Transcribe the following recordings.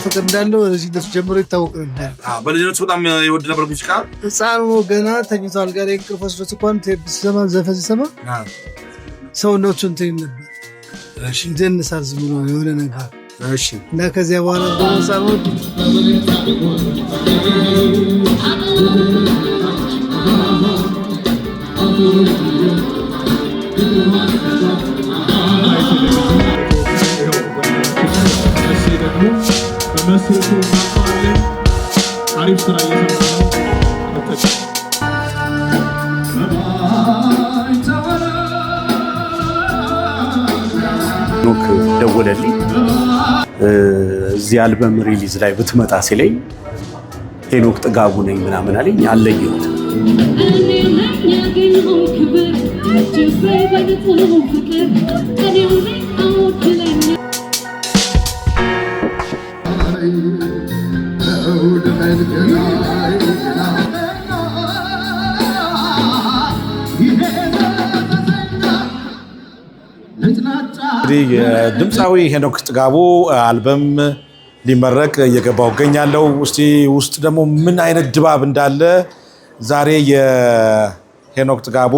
ፍቅር እንዳለው እዚህ ደስ ጀምሮ ይታወቅ ነበር። በልጅነቱ በጣም ይወድ ነበር ሙዚቃ። ህፃን ገና ተኝቶ አልጋ ላይ እንቅልፍ ወስዶት እንኳን ቴፕ ሲሰማ ዘፈን ሲሰማ ሰውነቱ እንትን ነበር። እሺ ደንሳል ዝም ብሎ የሆነ ነገር። እሺ እና ከዚያ በኋላ በህፃኑ በመስርቱ ማቋለን አሪፍ ስራ እየሰራ ነው። ደወለልኝ እዚህ አልበም ሪሊዝ ላይ ብትመጣ ሲለኝ ሄኖክ ጥጋቡ ነኝ ምናምን አለኝ። አለየሁት። ድምፃዊ ሄኖክ ጥጋቡ አልበም ሊመረቅ እየገባው እገኛለሁ። ውስጥ ደግሞ ምን አይነት ድባብ እንዳለ ዛሬ የሄኖክ ጥጋቡ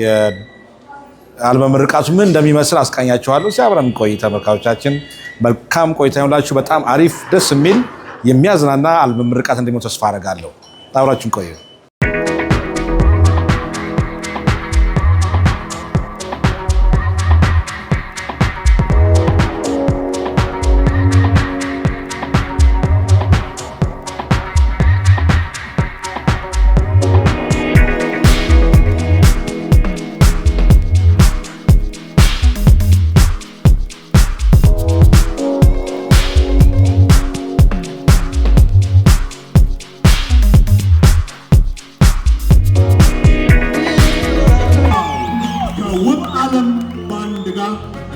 የአልበም ምርቃቱ ምን እንደሚመስል አስቃኛችኋለሁ። አብረን ቆይ ተመልካቾቻችን፣ መልካም ቆይታ ይሁንላችሁ። በጣም አሪፍ ደስ የሚል የሚያዝናና አልበም ምርቃት እንደሚሆን ተስፋ አደርጋለሁ። አብራችሁን ቆዩ።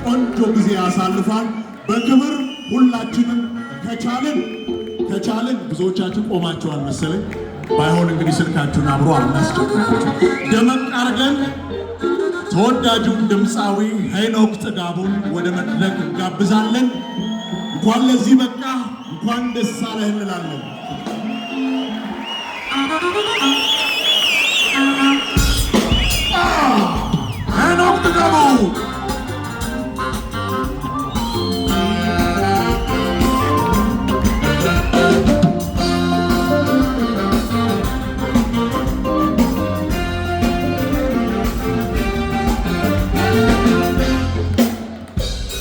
ቆንጆ ጊዜ ያሳልፋል። በክብር ሁላችንም ከቻልን ብዙዎቻችሁ ቆማችኋል መሰለኝ። ባይሆን እንግዲህ ስልካችሁን አብሮ አናስቸግራችሁ። ደመቅ አድርገን ተወዳጁን ድምፃዊ ሄኖክ ጥጋቡን ወደ መድረክ እንጋብዛለን። እንኳን ለዚህ በቃ እንኳን ደስ አለህ እንላለን። ሄኖክ ጥጋቡ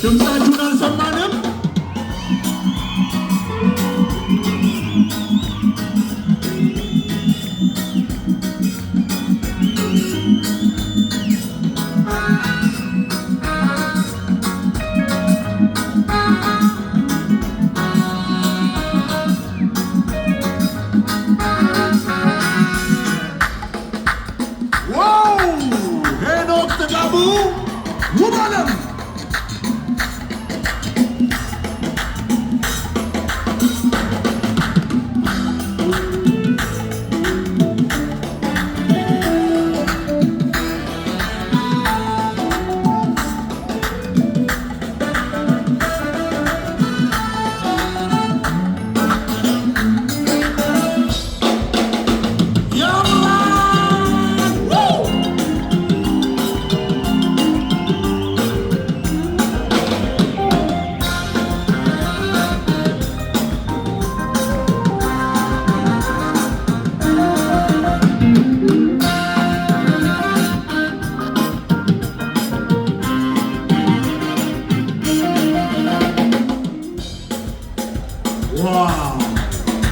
ድምፃችሁን አልሰማንም። ዋው! ሄኖክ ጥጋቡ ውብ ዓለም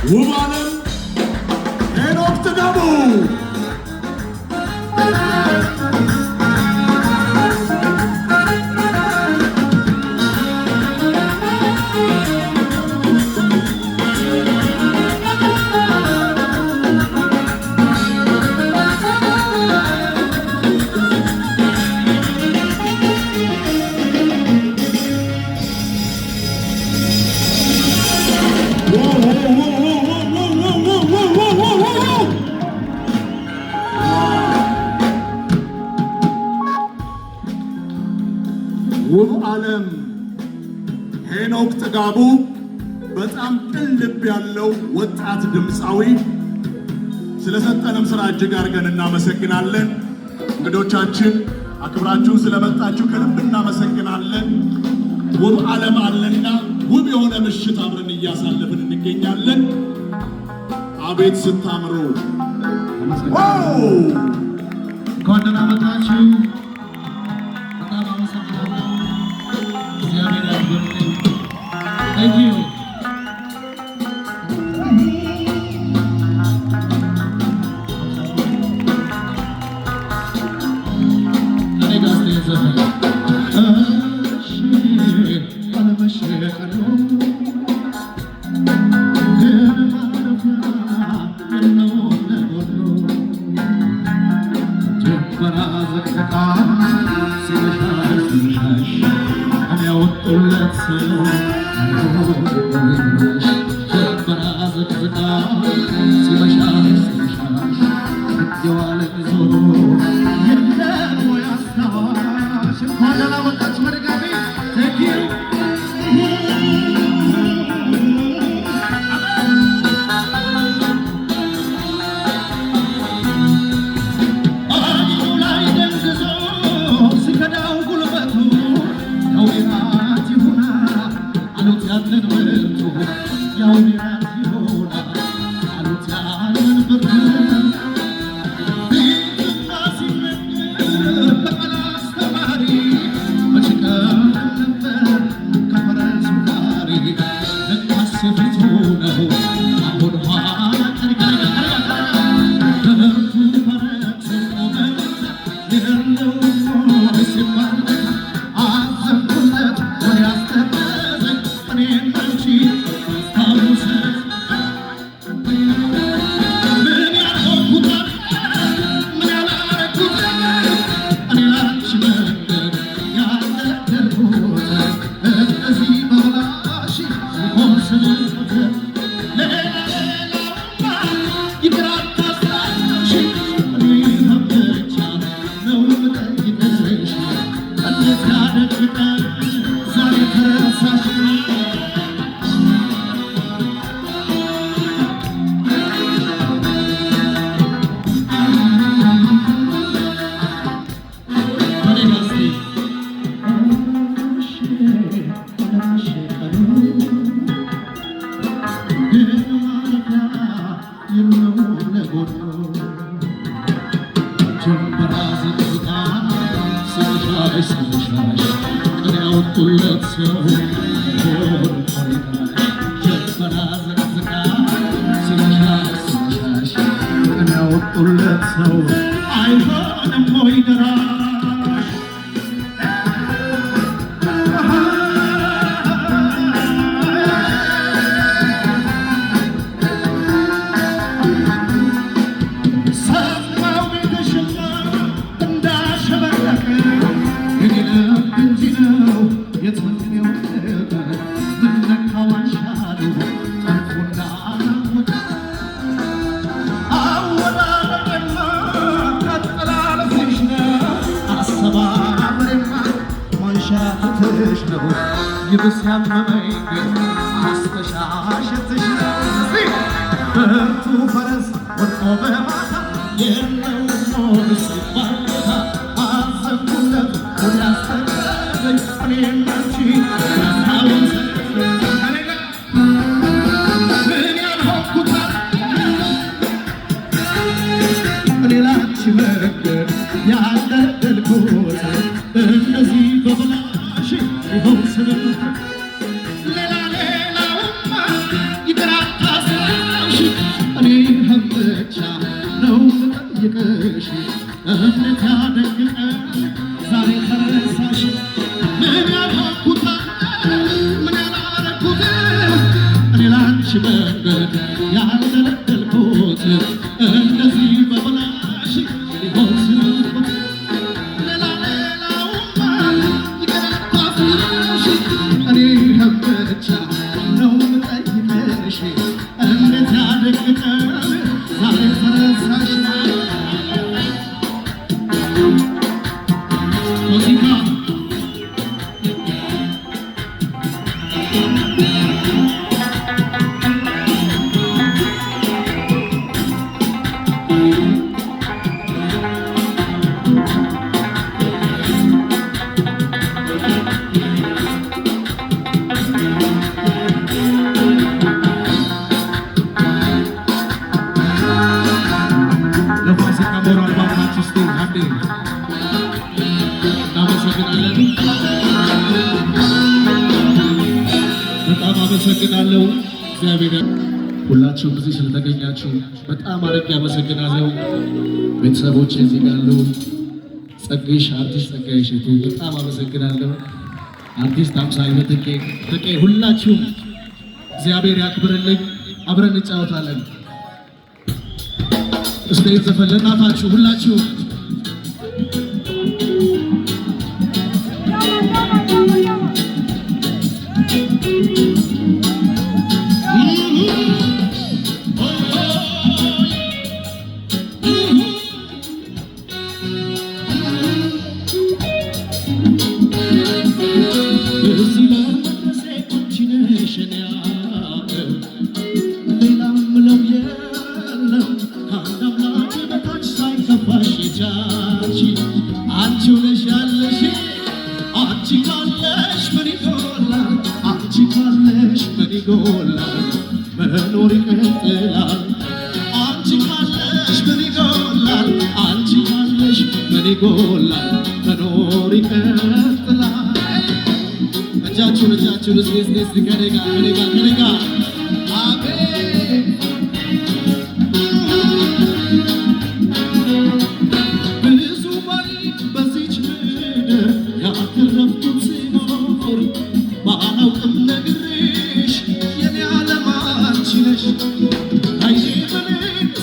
ውብ ዓለም ሄኖክ ጥጋቡ ውብ ዓለም ሄኖክ ጥጋቡ በጣም ቅን ልብ ያለው ወጣት ድምፃዊ ስለሰጠንም ስራ እጅግ አድርገን እናመሰግናለን። እንግዶቻችን አክብራችሁ ስለመጣችሁ ከልብ እናመሰግናለን። ውብ ዓለም አለና ውብ የሆነ ምሽት አብረን እያሳለፍን እንገኛለን። አቤት ስታምሩ! እንኳን ደህና መጣችሁ። በጣም አመሰግናለሁ። እግዚአብሔር ያክብርልኝ። Thank you. በጣም አመሰግናለሁ። እግዚአብሔር ሁላችሁም እዚህ ስለተገኛችሁ በጣም አድርጌ አመሰግናለሁ። ቤተሰቦች እዚህ ያሉ ጸጋይሽ አርቲስት ጸጋዬ እሸቱ በጣም አመሰግናለሁ። አርቲስት አምሳል በተቄ ሁላችሁም እግዚአብሔር ያክብርልኝ። አብረን እንጫወታለን። እስቲ ዘፈን ለእናታችሁ ሁላችሁ መኖር ይቀጥላል። አንቺ ካለሽ ምን ይጎላል? አንቺ ካለሽ ምን ይጎላል? መኖር ይቀጥላል። እጃችሁን እስቲ ከኔጋ አቤት ብዙ ባይ በዚች ምድር ያተረፍኩት ሲኖር ባላውቅም ነግሬሽ የኔ ዓለም አንቺ ነሽ። አይኔ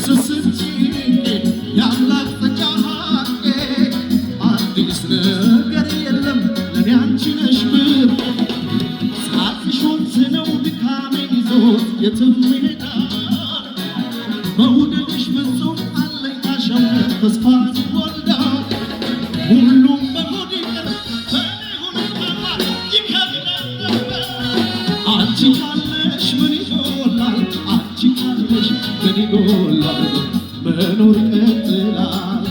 ስስት የአምላክ ጸጋ ሀቄ አዲስ ነገር የለም ለኔ አንቺ ነሽ ብር ሳቅሽ ወንዝ ነው ድካሜን ይዞት የትም ይሄዳል። መውደድሽ ፍጹም አለኝታሽ እውነት ተስፋ ይወልዳል። ሁሉም በሆድ ይቀር በእኔ ሁኔታማ ይከብዳል ነበር። አንቺ ካለሽ ምን ይጎላል? አንቺ ካለሽ ምን ይጎላል? መኖር ይቀጥላል።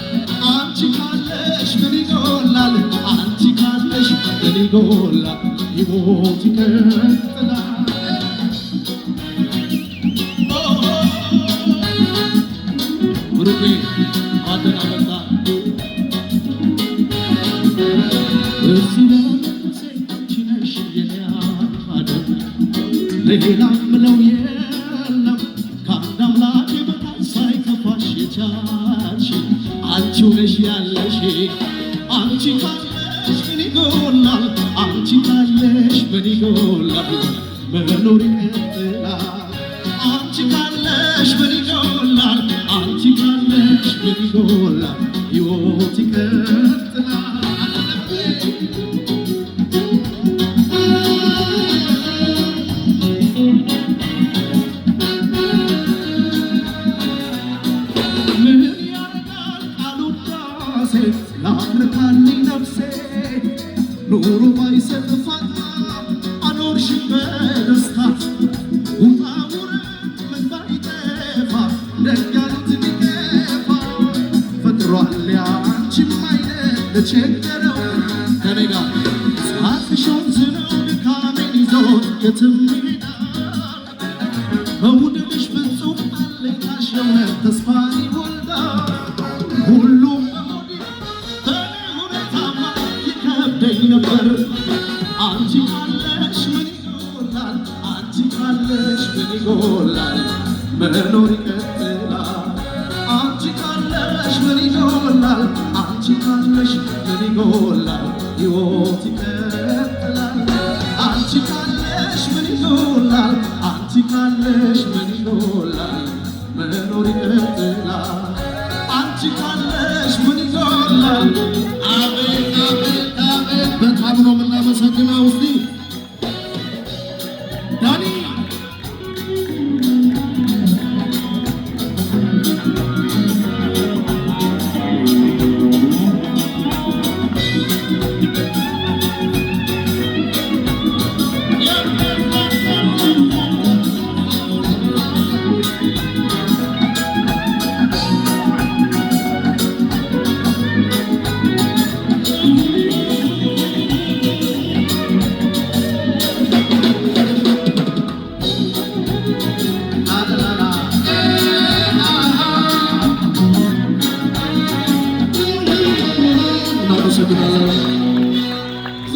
አንቺ ካለሽ ምን ይጎላል? አንቺ ካለሽ ምን ይጎላል? ሕይወት ይቀጥላል። ብሩኬ አደናበታ ሌላ ምለው የለም ከአንድ አምላክ በታች ሳይከፋሽ የቻልሽ አንቺው ነሽ ያለሽ። አንቺ ካለሽ ምን ይጎላል? አንቺ ካለሽ ምን ይጎላል? መኖር ይቀጥላል። አንቺ ካለሽ ምን ይጎላል? አንቺ ካለሽ ምን ይጎላል? ሕይወት ይቀጥላል። ላትርካልኝ ነፍሴ ኑሮ ባይሰጥ ፋታ አኖርሽኝ በደስታ ውጣ ውረድ ምን ባይጠፋ ደግ ያሉት ቢከፋ ፈጥሯል ያንቺም አይነት ለቸገረው ከኔ ጋር ሳቅሽ ወንዝ ነው ድካሜን ይዞት የትም ይሄዳል። መውደድሽ ፍጹም አለኝታሽ እውነት ተስፋን ይወልዳል። ሁሉም ነበር አንቺ ካለሽ ምን ይጎላል? አንቺ ካለሽ ምን ይጎላል? መኖር ይቀጥላል። አንቺ ካለሽ ምን ይጎላል? አንቺ ካለሽ ምን ይጎላል? ሕይወት ይቀጥላል። አንቺ ካለሽ ምን ይጎላል? አንቺ ካለሽ ምን ይጎላል? መኖር ይቀጥላል። አንቺ ካለሽ ምን ይጎላል? አቤት አቤት አቤት በጣም ነው የምናመሰግነው። እስቲ ዳኒ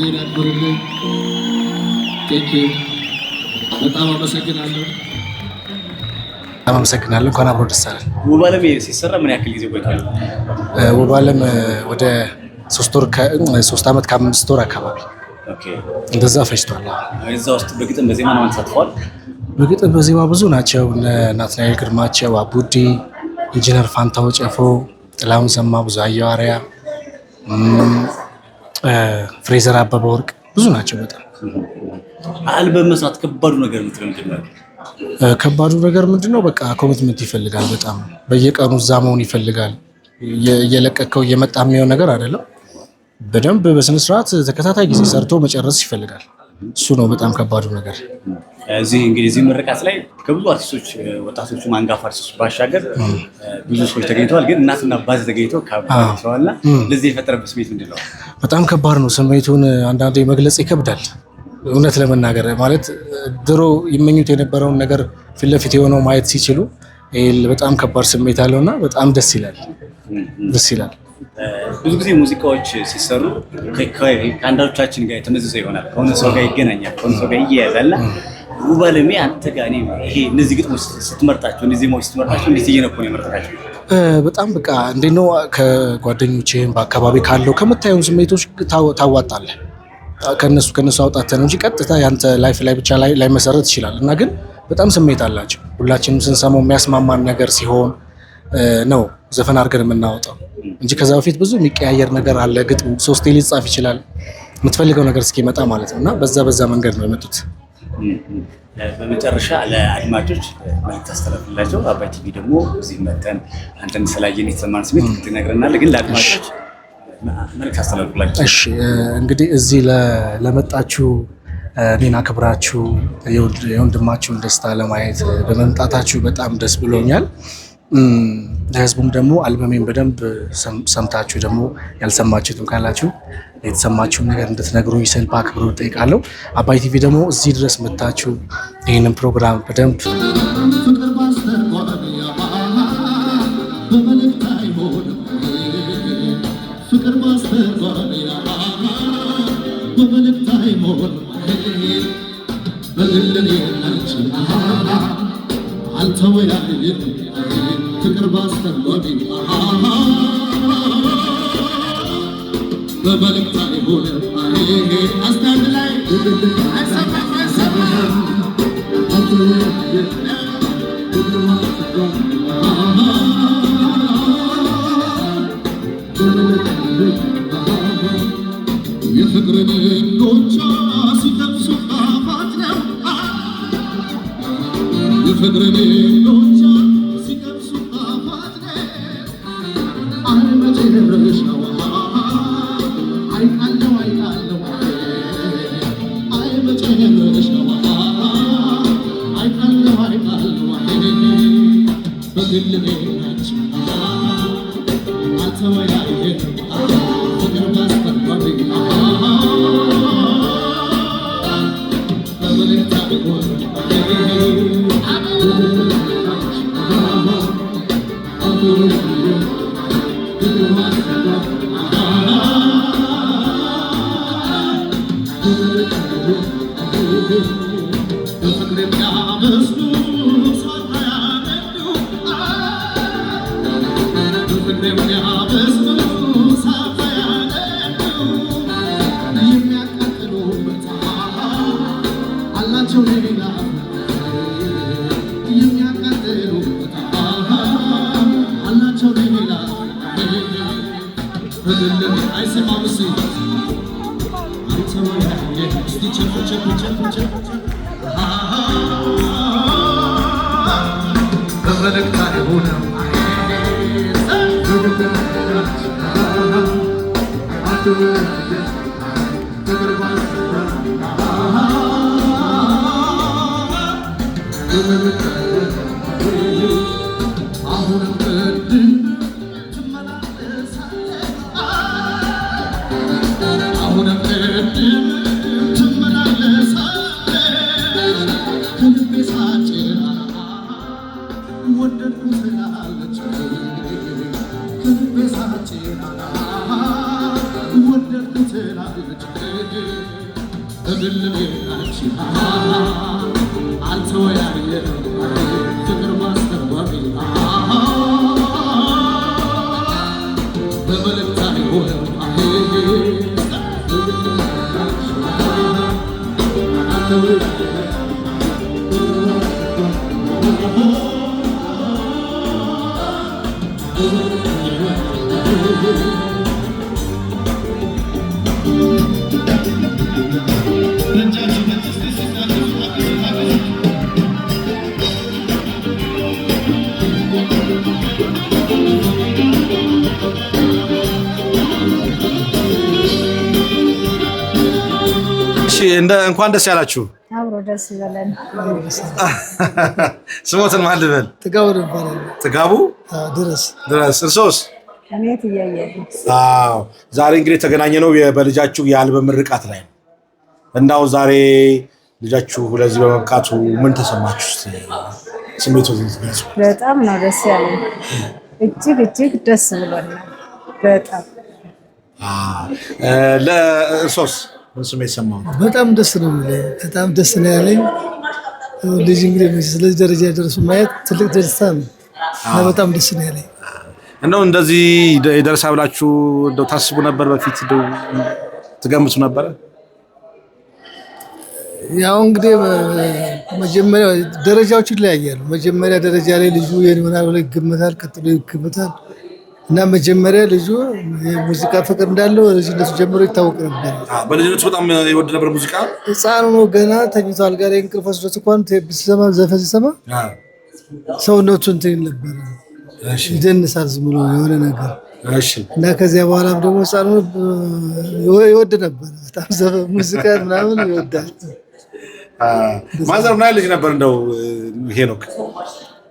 እግዚአብሔር ያክብርልኝ። ቴንኪው በጣም አመሰግናለሁ። አመሰግናለሁ። እንኳን አብሮ ደስ አለን። ውብ ዓለም ሲሰራ ምን ያክል ጊዜ ቆይቷል? ውብ ዓለም ወደ 3 ዓመት ከ5 ወር አካባቢ እንደዛ ፈጅቷል። እዛ ውስጥ በግጥም በዜማ ነው ተሳትፏል። በግጥም በዜማ ብዙ ናቸው። ናትናኤል ግርማቸው፣ አቡዲ፣ ኢንጂነር ፋንታው ጨፎ፣ ጥላሁን ሰማ፣ ብዙአየሁ አርያ፣ ፍሬዘር አበበ ወርቅ ብዙ ናቸው። በጣም አልበም መስራት ከባዱ ነገር ምንድን ነው? ከባዱ ነገር ምንድነው? በቃ ኮሚትመንት ይፈልጋል። በጣም በየቀኑ እዛ መሆን ይፈልጋል። እየለቀቀው እየመጣ የሚሆን ነገር አይደለም። በደንብ በስነ ስርዓት ተከታታይ ጊዜ ሰርቶ መጨረስ ይፈልጋል። እሱ ነው በጣም ከባዱ ነገር። እዚህ እንግዲህ እዚህ ምርቃት ላይ ከብዙ አርቲስቶች ወጣቶቹ አንጋፋ አርቲስቶች ባሻገር ብዙ ሰዎች ተገኝተዋል። ግን እናትና አባት ተገኝተው ካብራቸዋልና ለዚህ የፈጠረበት ስሜት ምንድን ነው? በጣም ከባድ ነው። ስሜቱን አንዳንዴ መግለጽ ይከብዳል። እውነት ለመናገር ማለት ድሮ ይመኙት የነበረውን ነገር ፊት ለፊት የሆነው ማየት ሲችሉ በጣም ከባድ ስሜት አለውና በጣም ደስ ይላል። ብዙ ጊዜ ሙዚቃዎች ሲሰሩ ከአንዳንዶቻችን ጋር የተመዘዘ ይሆናል። ከሆነ ሰው ጋር ይገናኛል፣ ከሆነ ሰው ጋር ይያያዛልና ውብ ዓለም አንተ ጋር ይሄ እነዚህ ግጥሞች ስትመርጣቸው፣ እነዚህ ዜማዎች ስትመርጣቸው እንዴት እየነኩ ነው የመረጥካቸው? በጣም በቃ እንዴት ነው ከጓደኞችህም በአካባቢ ካለው ከምታየውን ስሜቶች ታዋጣለህ። ከነሱ አውጣተህ ነው እንጂ ቀጥታ ያንተ ላይፍ ላይ ብቻ ላይ መሰረት ይችላል። እና ግን በጣም ስሜት አላቸው። ሁላችንም ስንሰማው የሚያስማማን ነገር ሲሆን ነው ዘፈን አድርገን የምናወጣው እንጂ ከዛ በፊት ብዙ የሚቀያየር ነገር አለ። ግጥሙ 3 ሊጻፍ ይችላል የምትፈልገው ነገር እስኪመጣ ማለት ነው። እና በዛ መንገድ ነው የመጡት። በመጨረሻ ለአድማጮች መልዕክት አስተላልፍላቸው። አባይ ቲቪ ደግሞ እዚህ መተን አንተን ስላየን የተሰማን ስሜት ትነግረናለህ። ግን ለአድማጮች መልዕክት አስተላልፍላቸው። እሺ እንግዲህ እዚህ ለመጣችሁ እኔን አክብራችሁ የወንድማችሁን ደስታ ለማየት በመምጣታችሁ በጣም ደስ ብሎኛል። ለህዝቡም ደግሞ አልበሜን በደንብ ሰምታችሁ ደግሞ ያልሰማችሁትም ካላችሁ የተሰማችሁን ነገር እንድትነግሩኝ ስል በአክብሮት እጠይቃለሁ። አባይ ቲቪ ደግሞ እዚህ ድረስ መጥታችሁ ይህንን ፕሮግራም በደንብ ፍቅር ባስተጓቢ በመልእክት አይሆን አስታንድ ላይ የፍቅርን ጎቻ ሲከብሱ ጣፋት ነው የፍቅርን ጎቻ ወደድኩት እንኳን ደስ ያላችሁ። አብሮ ደስ ይበለን። ስሞትን ማን ልበል? ጥጋቡ ይባላል። ጥጋቡ ድረስ። እርሶስ? እኔ ትያየ። አዎ ዛሬ እንግዲህ የተገናኘ ነው በልጃችሁ የአልበም ምርቃት ላይ ነው። እንዳው ዛሬ ልጃችሁ ለዚህ በመብቃቱ ምን ተሰማችሁ? ስሜቱን ትገልጹ። በጣም ነው ደስ ያለኝ። እጅግ ደስ ብሎናል። በጣም ለእርሶስ ምን ስሜት ሰማሁ? በጣም ደስ ነው የሚለኝ። በጣም ደስ ነው ያለኝ። ልጅ እንግዲህ ስለዚህ ደረጃ የደረሱ ማየት ትልቅ ደስታ ነው። በጣም ደስ ነው ያለኝ። እንደው እንደዚህ ይደርሳ ብላችሁ እንደው ታስቡ ነበር? በፊት እንደው ትገምቱ ነበር? ያው እንግዲህ መጀመሪያ ደረጃዎች ይለያያሉ። መጀመሪያ ደረጃ ላይ ልጁ ይሆናል ብሎ ይገመታል፣ ቀጥሎ ይገመታል እና መጀመሪያ ልጁ የሙዚቃ ፍቅር እንዳለው ልጅነቱ ጀምሮ ይታወቅ ነበር። በልጅነቱ በጣም ይወድ ነበር ሙዚቃ። ሕፃን ሆኖ ገና ተኝቶ አልጋ ላይ እንቅልፍ ወስዶት እንኳን ሲሰማ ዘፈን ሲሰማ ሰውነቱ እንትን ነበር፣ ይደንሳል ዝም ብሎ የሆነ ነገር እና ከዚያ በኋላም ደግሞ ሕፃን ይወድ ነበር በጣም ዘፈን ሙዚቃ ምናምን ይወዳል። ማዘር ምን ልጅ ነበር እንደው ሄኖክ?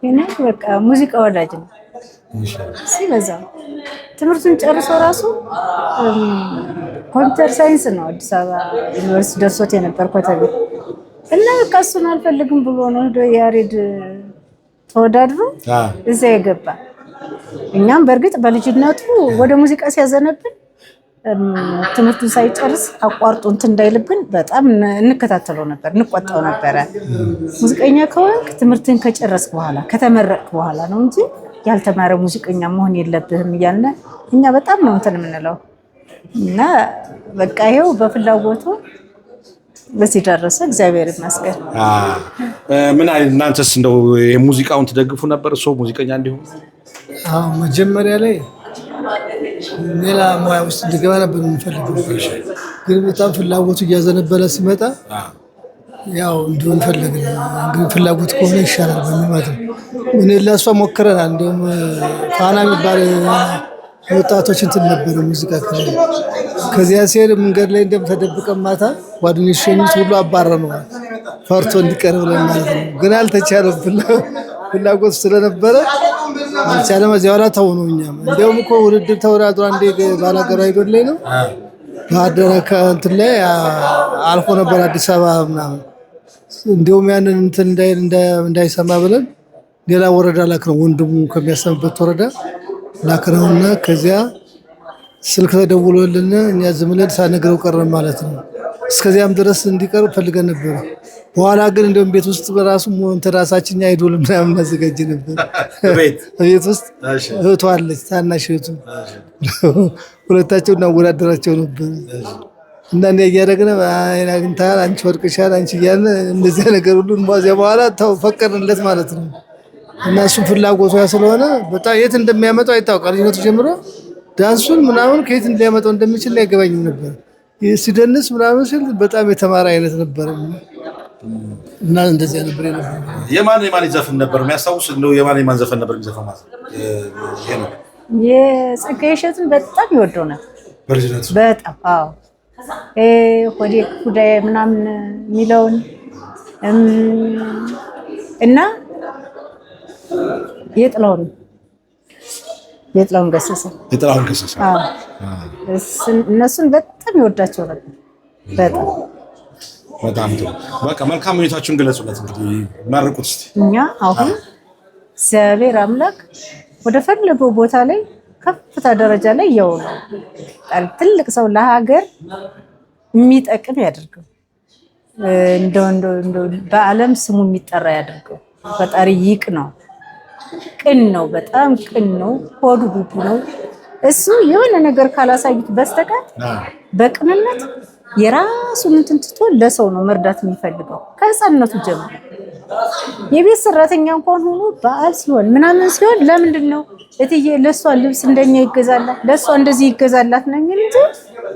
ሄኖክ በቃ ሙዚቃ ወዳጅ ነው ሲበዛ። ትምህርቱን ጨርሶ ራሱ ኮምፒውተር ሳይንስ ነው አዲስ አበባ ዩኒቨርሲቲ ደርሶት የነበር ኮተቤ እና በቃ እሱን አልፈልግም ብሎ ነው ሄዶ ያሬድ ተወዳድሮ እዛ የገባ። እኛም በእርግጥ በልጅነቱ ወደ ሙዚቃ ሲያዘነብን ትምህርቱን ሳይጨርስ አቋርጦ እንትን እንዳይልብን በጣም እንከታተለው ነበር፣ እንቆጣው ነበረ። ሙዚቀኛ ከሆንክ ትምህርትን ከጨረስክ በኋላ ከተመረቅክ በኋላ ነው እንጂ ያልተማረ ሙዚቀኛ መሆን የለብህም እያልን እኛ በጣም ነው እንትን የምንለው እና በቃ ይሄው በፍላጎቱ በዚህ ደረሰ። እግዚአብሔር ይመስገን። ምን አይነት እናንተስ እንደው የሙዚቃውን ትደግፉ ነበር? ሰው ሙዚቀኛ እንዲሆን? አዎ መጀመሪያ ላይ ሌላ ሙያ ውስጥ እንዲገባ ነበር የምንፈልገው፣ ግን በጣም ፍላጎቱ እያዘነበለ ሲመጣ ያው እንዲሆን ፈለግን። እንግዲህ ፍላጎት ከሆነ ይሻላል በሚል ማለት ነው። ምን ለእሷ ሞክረናል። እንዲሁም ፋና የሚባል ወጣቶች እንትን ነበረ ሙዚቃ ክለብ። ከዚያ ሲሄድ መንገድ ላይ እንደምተደብቀን ማታ ጓደኞች ሸኙት ሁሉ አባረነዋል፣ ፈርቶ እንዲቀር ብለን ማለት ነው። ግን አልተቻለም። ፍላጎት ስለነበረ አልቻለም። እዚያ በኋላ ተው ነው። እኛም እንዲያውም እኮ ውድድር ተወዳድሮ አንዴ ባላገሩ አይዶል ላይ ነው ባህርዳር ከእንትን ላይ አልፎ ነበር አዲስ አበባ ምናምን። እንዲሁም ያንን እንትን እንዳይሰማ ብለን ሌላ ወረዳ ላክነው፣ ወንድሙ ከሚያሰምበት ወረዳ ላክነውና ከዚያ ስልክ ተደውሎልን እኛ ዝም ብለን ሳነግረው ቀረን ማለት ነው። እስከዚያም ድረስ እንዲቀር ፈልገን ነበር። በኋላ ግን እንደውም ቤት ውስጥ በራሱ ራሳችን አይዶል ምናምን እናዘጋጅ ነበር። ቤት ውስጥ እህቷ አለች፣ ታናሽ እህቱ፣ ሁለታቸው እናወዳደራቸው ነበር እና እንዲያ እያደረግን አግኝተሃል፣ አንቺ ወድቅሻል፣ አንቺ እያልን እንደዚያ ነገር ሁሉ እዚያ በኋላ ፈቀድንለት ማለት ነው። እና እሱም ፍላጎቷ ስለሆነ በጣም የት እንደሚያመጣው አይታወቃል። ልጅነቱ ጀምሮ ዳንሱን ምናምን ከየት ሊያመጣው እንደሚችል አይገባኝም ነበር። ሲደንስ ምናምን ሲል በጣም የተማረ አይነት ነበር እና እንደዚያ ነበር የነበረ። የማን ዘፈን ነበር የሚያስታውስ? እንደው የማን ዘፈን ነበር የሚዘፈን ማለት ነው? የጸጋዬ እሸቱን በጣም ይወደው ነበር በልጅነቱ በጣም። አዎ ሆዴ ኩዳዬ ምናምን የሚለውን እና የጥላውን ገሰሰ እነሱን በጣም ይወዳቸው ነበር። በጣም ጥሩ። በቃ መልካም ሁኔታችሁን ገለጹለት። እንግዲህ ማርቁት እስቲ። እኛ አሁን እግዚአብሔር አምላክ ወደ ፈለገው ቦታ ላይ ከፍታ ደረጃ ላይ ያው ነው ትልቅ ሰው ለሀገር የሚጠቅም ያድርገው። እንደው በዓለም ስሙ የሚጠራ ያድርገው። ፈጣሪ ይቅ ነው፣ ቅን ነው፣ በጣም ቅን ነው፣ ሆዱ ዱዱ ነው። እሱ የሆነ ነገር ካላሳዩት በስተቀር በቅንነት የራሱን እንትን ትቶ ለሰው ነው መርዳት የሚፈልገው ከህፃንነቱ ጀምሮ። የቤት ሰራተኛ እንኳን ሆኖ በዓል ሲሆን ምናምን ሲሆን ለምንድን ነው እትዬ ለሷ ልብስ እንደኛ ይገዛላት ለሷ እንደዚህ ይገዛላት ነው የሚል እንጂ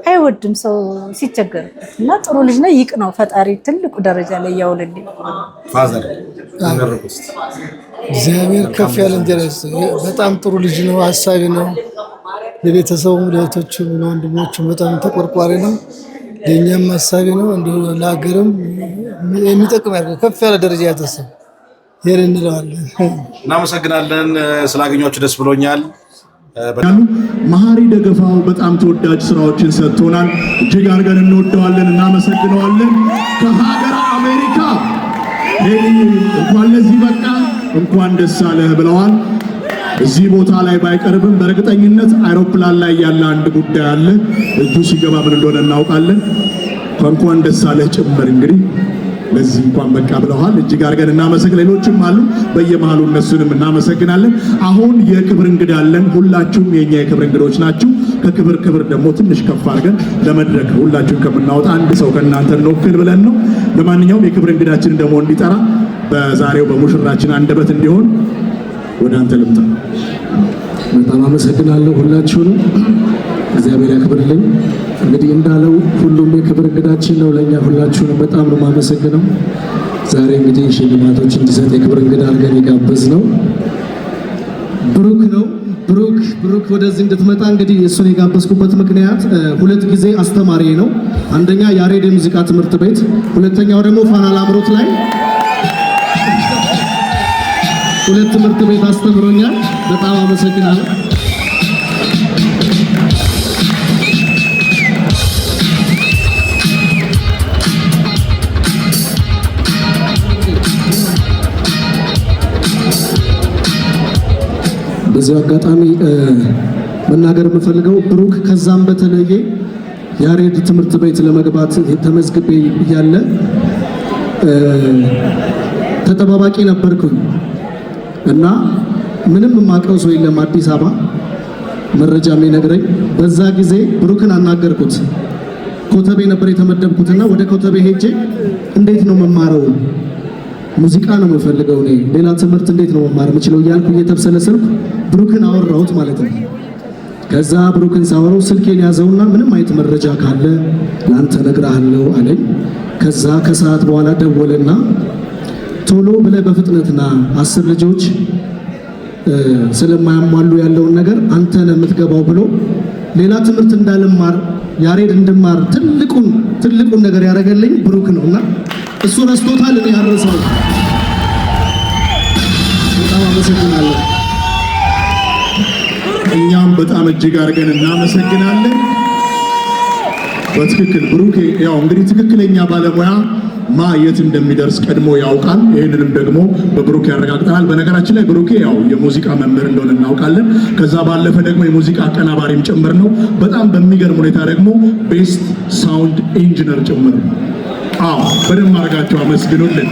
አይወድም ሰው ሲቸገር። እና ጥሩ ልጅ ነው፣ ይቅ ነው። ፈጣሪ ትልቁ ደረጃ ላይ ያውልልኝ። ፋዘር አንገርኩስ እግዚአብሔር ከፍ ያለ እንጀራ በጣም ጥሩ ልጅ ነው፣ አሳቢ ነው። ለቤተሰቡ ለእህቶቹ ለወንድሞቹ በጣም ተቆርቋሪ ነው። ለኛም አሳቢ ነው። እንደው ለሀገርም የሚጠቅም ያለው ከፍ ያለ ደረጃ ያተሰብ ይሄን እንለዋለን። እናመሰግናለን። ስላገኛችሁ ደስ ብሎኛል። መሐሪ ደገፋው በጣም ተወዳጅ ስራዎችን ሰጥቶናል። እጅግ አድርገን እንወደዋለን፣ እናመሰግነዋለን። ከሀገር አሜሪካ እንኳን ለዚህ በቃ እንኳን ደስ አለህ ብለዋል። እዚህ ቦታ ላይ ባይቀርብም በእርግጠኝነት አይሮፕላን ላይ ያለ አንድ ጉዳይ አለ። እጁ ሲገባ ምን እንደሆነ እናውቃለን። እንኳን ደስ አለህ ጭምር እንግዲህ ለዚህ እንኳን በቃ ብለዋል። እጅግ አድርገን እናመሰግናለን። ሌሎችም አሉ በየመሃሉ እነሱንም እናመሰግናለን። አሁን የክብር እንግዳ አለን። ሁላችሁም የኛ የክብር እንግዶች ናችሁ። ከክብር ክብር ደግሞ ትንሽ ከፍ አድርገን ለመድረክ ሁላችሁም ከምናወጣ አንድ ሰው ከእናንተ እንወክል ብለን ነው። ለማንኛውም የክብር እንግዳችንን ደግሞ እንዲጠራ በዛሬው በሙሽራችን አንደበት እንዲሆን ወደ አንተ ልምጣ። በጣም አመሰግናለሁ ሁላችሁንም፣ እግዚአብሔር ያክብርልኝ። እንግዲህ እንዳለው ሁሉም የክብር እንግዳችን ነው። ለኛ ሁላችሁንም በጣም ነው የማመሰግነው። ዛሬ እንግዲህ ሽልማቶች እንዲሰጥ የክብር እንግዳ አድርገን የጋበዝ ነው ብሩክ ነው። ብሩክ ወደዚህ እንድትመጣ እንግዲህ እሱን የጋበዝኩበት ምክንያት ሁለት ጊዜ አስተማሪ ነው። አንደኛ ያሬድ የሙዚቃ ትምህርት ቤት፣ ሁለተኛው ደግሞ ፋና ላምሮት ላይ ሁለት ትምህርት ቤት አስተምሮኛል። በጣም አመሰግናለሁ። በዚህ አጋጣሚ መናገር የምፈልገው ብሩክ ከዛም በተለየ ያሬድ ትምህርት ቤት ለመግባት ተመዝግቤ እያለ ተጠባባቂ ነበርኩኝ እና ምንም የማውቀው ሰው የለም አዲስ አበባ መረጃ የሚነግረኝ። በዛ ጊዜ ብሩክን አናገርኩት። ኮተቤ ነበር የተመደብኩትና ወደ ኮተቤ ሄጄ እንዴት ነው መማረው? ሙዚቃ ነው የምፈልገው እኔ፣ ሌላ ትምህርት እንዴት ነው መማር የምችለው እያልኩ እየተብሰለሰልኩ ብሩክን አወራሁት ማለት ነው። ከዛ ብሩክን ሳወራው ስልኬን ያዘውና ምንም አይነት መረጃ ካለ ለአንተ እነግርሃለሁ አለኝ። ከዛ ከሰዓት በኋላ ደወለና ቶሎ ብለህ በፍጥነትና 10 ልጆች ስለማያሟሉ ያለውን ነገር አንተ ነህ የምትገባው ብሎ ሌላ ትምህርት እንዳልማር ያሬድ እንድማር ትልቁን ነገር ያደረገልኝ ብሩክ ነውና እሱ ረስቶታል፣ እኔ ያረሳው። በጣም አመሰግናለሁ። እኛም በጣም እጅግ አድርገን እናመሰግናለን። በትክክል ብሩክ ያው እንግዲህ ትክክለኛ ባለሙያ የት እንደሚደርስ ቀድሞ ያውቃል። ይህንንም ደግሞ በብሩክ ያረጋግጠናል። በነገራችን ላይ ብሩኬ ያው የሙዚቃ መምህር እንደሆነ እናውቃለን። ከዛ ባለፈ ደግሞ የሙዚቃ አቀናባሪም ጭምር ነው። በጣም በሚገርም ሁኔታ ደግሞ ቤስት ሳውንድ ኢንጂነር ጭምር ነው። በደንብ አድርጋችሁ አመስግኑልን።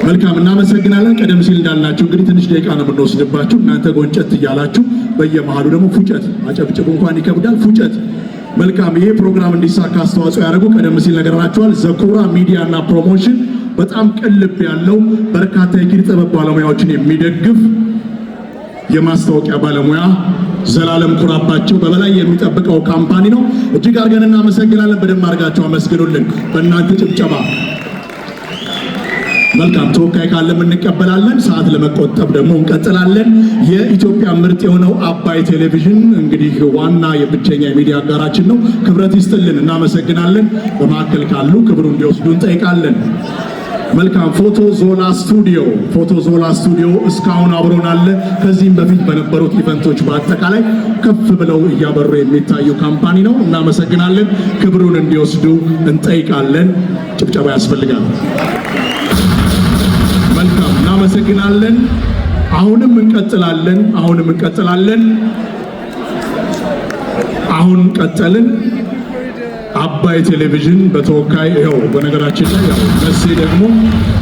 መልካም እናመሰግናለን። ቀደም ሲል እንዳልናችሁ እንግዲህ ትንሽ ደቂቃ ነው የምንወስድባችሁ። እናንተ ጎንጨት እያላችሁ በየመሃሉ ደግሞ ፉጨት አጨብጭቡ፣ እንኳን ይከብዳል ፉጨት። መልካም። ይሄ ፕሮግራም እንዲሳካ አስተዋጽኦ ያደረጉ ቀደም ሲል ነገርናችኋል ዘኩራ ሚዲያ እና ፕሮሞሽን በጣም ቅልብ ያለው በርካታ የኪነ ጥበብ ባለሙያዎችን የሚደግፍ የማስታወቂያ ባለሙያ ዘላለም ኩራባቸው በበላይ የሚጠብቀው ካምፓኒ ነው። እጅግ አድርገን እናመሰግናለን። በደንብ አድርጋችሁ አመስግኑልን በእናንተ ጭብጨባ። መልካም። ተወካይ ካለም እንቀበላለን። ሰዓት ለመቆጠብ ደግሞ እንቀጥላለን። የኢትዮጵያ ምርጥ የሆነው አባይ ቴሌቪዥን እንግዲህ ዋና የብቸኛ የሚዲያ አጋራችን ነው። ክብረት ይስጥልን፣ እናመሰግናለን። በመካከል ካሉ ክብሩ እንዲወስዱ እንጠይቃለን። መልካም። ፎቶ ዞላ ስቱዲዮ እስካሁን አብሮን አለ። ከዚህም በፊት በነበሩት ኢቨንቶች በአጠቃላይ ከፍ ብለው እያበሩ የሚታዩ ካምፓኒ ነው። እናመሰግናለን። ክብሩን እንዲወስዱ እንጠይቃለን። ጭብጨባ ያስፈልጋል። መልካም፣ እናመሰግናለን። አሁንም እንቀጥላለን። አሁን ቀጠልን። አባይ ቴሌቪዥን በተወካይ ይኸው በነገራችን ላይ ያው መሴ ደግሞ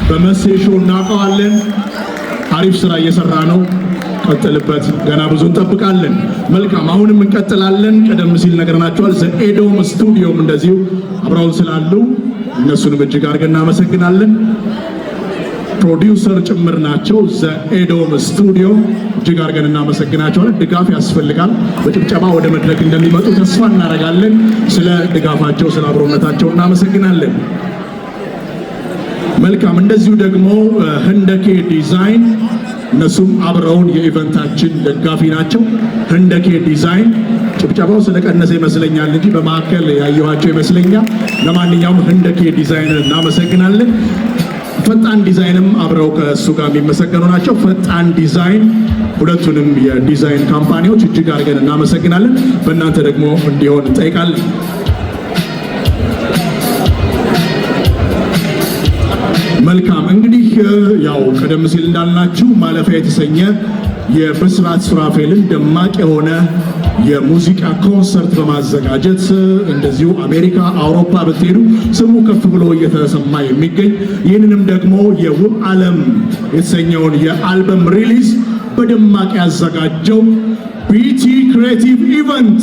በመሴ ሾው እናውቀዋለን። አሪፍ ስራ እየሰራ ነው። ቀጥልበት። ገና ብዙ እንጠብቃለን። መልካም አሁንም እንቀጥላለን። ቀደም ሲል ነገርናቸዋል። ዘኤዶም ስቱዲዮም እንደዚሁ አብረውን ስላሉ እነሱንም እጅግ አድርገን እናመሰግናለን። ፕሮዲውሰር ጭምር ናቸው። ዘኤዶም ስቱዲዮ እጅግ አድርገን እናመሰግናቸዋለን። ድጋፍ ያስፈልጋል። በጭብጨባ ወደ መድረክ እንደሚመጡ ተስፋ እናደርጋለን። ስለ ድጋፋቸው፣ ስለ አብሮነታቸው እናመሰግናለን። መልካም እንደዚሁ ደግሞ ህንደኬ ዲዛይን እነሱም አብረውን የኢቨንታችን ደጋፊ ናቸው። ህንደኬ ዲዛይን ጭብጨባው ስለቀነሰ ይመስለኛል እንጂ በማዕከል ያየኋቸው ይመስለኛል። ለማንኛውም ህንደኬ ዲዛይን እናመሰግናለን። ፈጣን ዲዛይንም አብረው ከእሱ ጋር የሚመሰገኑ ናቸው። ፈጣን ዲዛይን ሁለቱንም የዲዛይን ካምፓኒዎች እጅግ አድርገን እናመሰግናለን። በእናንተ ደግሞ እንዲሆን እንጠይቃለን። መልካም እንግዲህ ያው ቀደም ሲል እንዳልናችሁ ማለፊያ የተሰኘ የብስራት ሱራፌልን ደማቅ የሆነ የሙዚቃ ኮንሰርት በማዘጋጀት እንደዚሁ አሜሪካ፣ አውሮፓ ብትሄዱ ስሙ ከፍ ብሎ እየተሰማ የሚገኝ ይህንንም ደግሞ የውብ ዓለም የተሰኘውን የአልበም ሪሊዝ በደማቅ ያዘጋጀው ቢቲ ክሬቲቭ ኢቨንት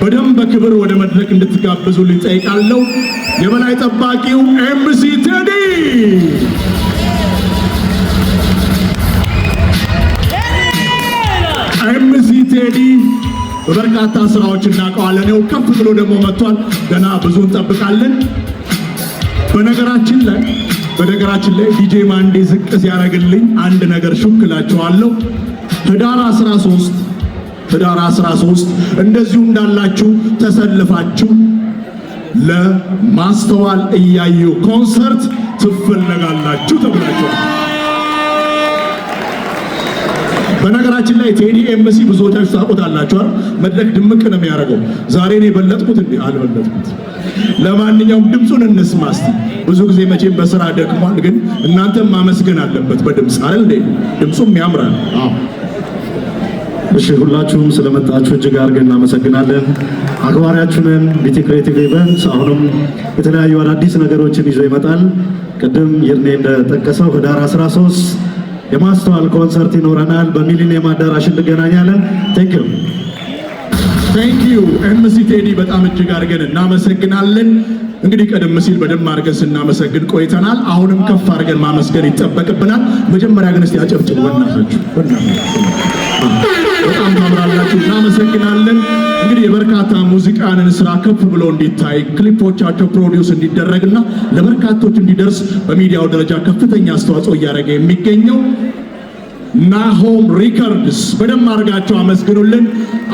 በደንብ በክብር ወደ መድረክ እንድትጋብዙልኝ ጠይቃለሁ። የበላይ ጠባቂው ኤምሲ ቴዲ በበርካታ ስራዎች እናውቀዋለን። ነው ከፍ ብሎ ደግሞ መጥቷል። ገና ብዙ እንጠብቃለን። በነገራችን ላይ ዲጄ ማንዴ ዝቅ ሲያደርግልኝ አንድ ነገር ሹክላችኋለሁ። ህዳር 13 እንደዚሁ እንዳላችሁ ተሰልፋችሁ ለማስተዋል እያዩ ኮንሰርት ትፈለጋላችሁ ተብላችኋል። በነገራችን ላይ ቴዲ ኤምሲ ብዙዎቻችሁ ታውቁታላችሁ። መድረክ ድምቅ ነው የሚያደርገው። ዛሬ ነው የበለጥኩት እንዴ? አልበለጥኩት። ለማንኛውም ድምጹን እንስማ እስቲ። ብዙ ጊዜ መቼም በስራ ደክሟል፣ ግን እናንተም ማመስገን አለበት በድምጽ አይደል እንዴ? ድምጹም ያምራል። አዎ እሺ፣ ሁላችሁም ስለመጣችሁ እጅግ አድርገን እናመሰግናለን። አክባሪያችሁንን ቢቲ ክሬቲቭ ኢቨንት አሁንም የተለያዩ አዳዲስ ነገሮችን ይዞ ይመጣል። ቅድም ይርኔ እንደጠቀሰው ህዳር 13 የማስተዋል ኮንሰርት ይኖረናል። በሚሊኒየም አዳራሽ እንገናኛለን። ቴንክ ዩ ኤምሲ ቴዲ በጣም እጅግ አድርገን እናመሰግናለን። እንግዲህ ቀደም ሲል በደንብ አድርገን ስናመሰግን ቆይተናል። አሁንም ከፍ አድርገን ማመስገን ይጠበቅብናል። መጀመሪያ ግን እስቲ አጨብጭቡ በእናታችሁ። በጣም ታምራላችሁ። እናመሰግናለን። እንግዲህ የበርካታ ሙዚቃንን ስራ ከፍ ብሎ እንዲታይ ክሊፖቻቸው ፕሮዲውስ እንዲደረግና ለበርካቶች እንዲደርስ በሚዲያው ደረጃ ከፍተኛ አስተዋጽኦ እያደረገ የሚገኘው ናሆም ሪከርድስ በደንብ አድርጋቸው አመስግኑልን።